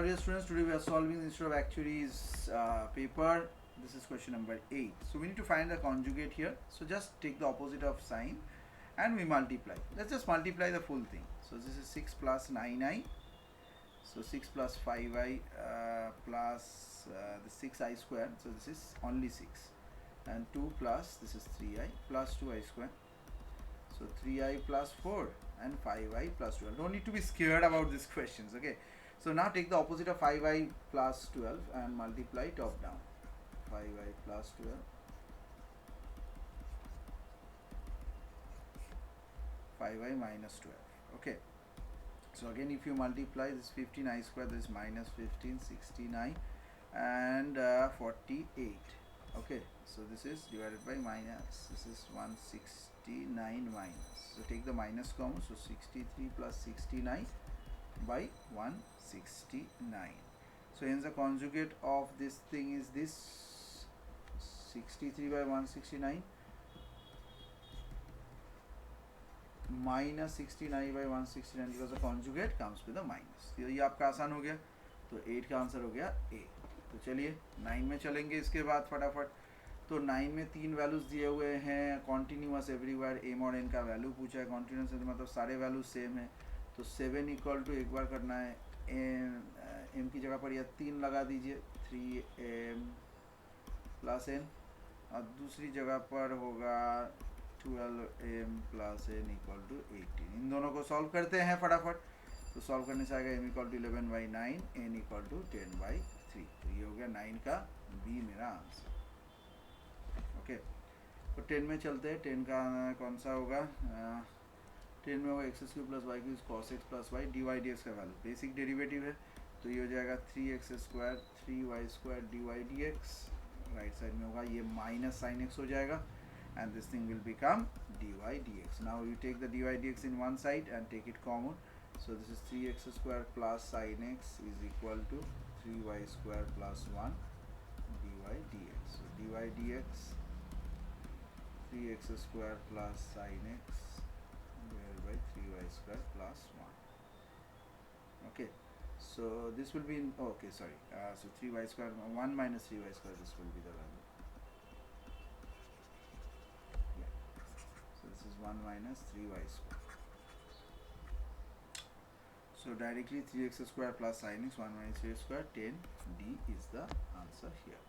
Our dear students, today we are solving instead of actuaries paper. This is question number 8. So we need to find the conjugate here. So just take the opposite of sign and we multiply. Let's just multiply the full thing. So this is 6 plus 9i. So 6 plus 5i plus the 6i square. So this is only 6. And 2 plus, this is 3i plus 2i square. So 3i plus 4 and 5i plus 12. Don't need to be scared about these questions, okay? So now take the opposite of 5i plus 12 and multiply top down. 5i plus 12. 5i minus 12. Okay. So again, if you multiply this 15i square, this is minus 15, 69 and 48. Okay. So this is divided by minus. This is 169 minus. So take the minus common. So 63 plus 69 by 169. So hence the conjugate of this thing is this 63 by 169 minus 69 by 169 because the conjugate comes with a minus. तो ये आपका आसान हो गया. तो 8 का answer हो गया A. तो चलिए 9 में चलेंगे इसके बाद फटाफट. तो 9 में 3 वैल्यूज दिए हुए हैं. कॉन्टिन्यूअस एवरीवेयर एम और एन का वैल्यू पूछा है. कॉन्टिन्यूअस मतलब सारे वैल्यूज सेम है. तो 7 इक्वल टू एक बार करना है एम की जगह पर या 3 लगा दीजिए 3m प्लस n और दूसरी जगह पर होगा 12m plus n equal to 18. इन दोनों को सॉल्व करते हैं फटाफट. तो सॉल्व करने से आएगा m equal to 11 by 9 n equal to 10 by 3. तो ये हो गया 9 का B मेरा आंसर. ओके. तो 10 में चलते हैं. 10 का कौन सा होगा? 10 में होगा x square plus y cube cos x plus y d y d x का वैल्यू बेसिक डेरिवेटिव है. तो ये हो जाएगा 3x square 3y square d y d x. Right side में होगा ये माइनस साइन एक्स हो जाएगा and this thing will become dy dx. Now you take the dy dx in one side and take it common. So this is 3x square plus sin x is equal to 3y square plus 1 dy dx. So dy dx 3x square plus sin x divided by 3y square plus 1. Okay, so this will be in, okay, sorry, so 3y square 1 minus 3y square, this will be the value. This is 1 minus 3y square. So directly 3x square plus sin x 1 minus 3x square 10 D is the answer here.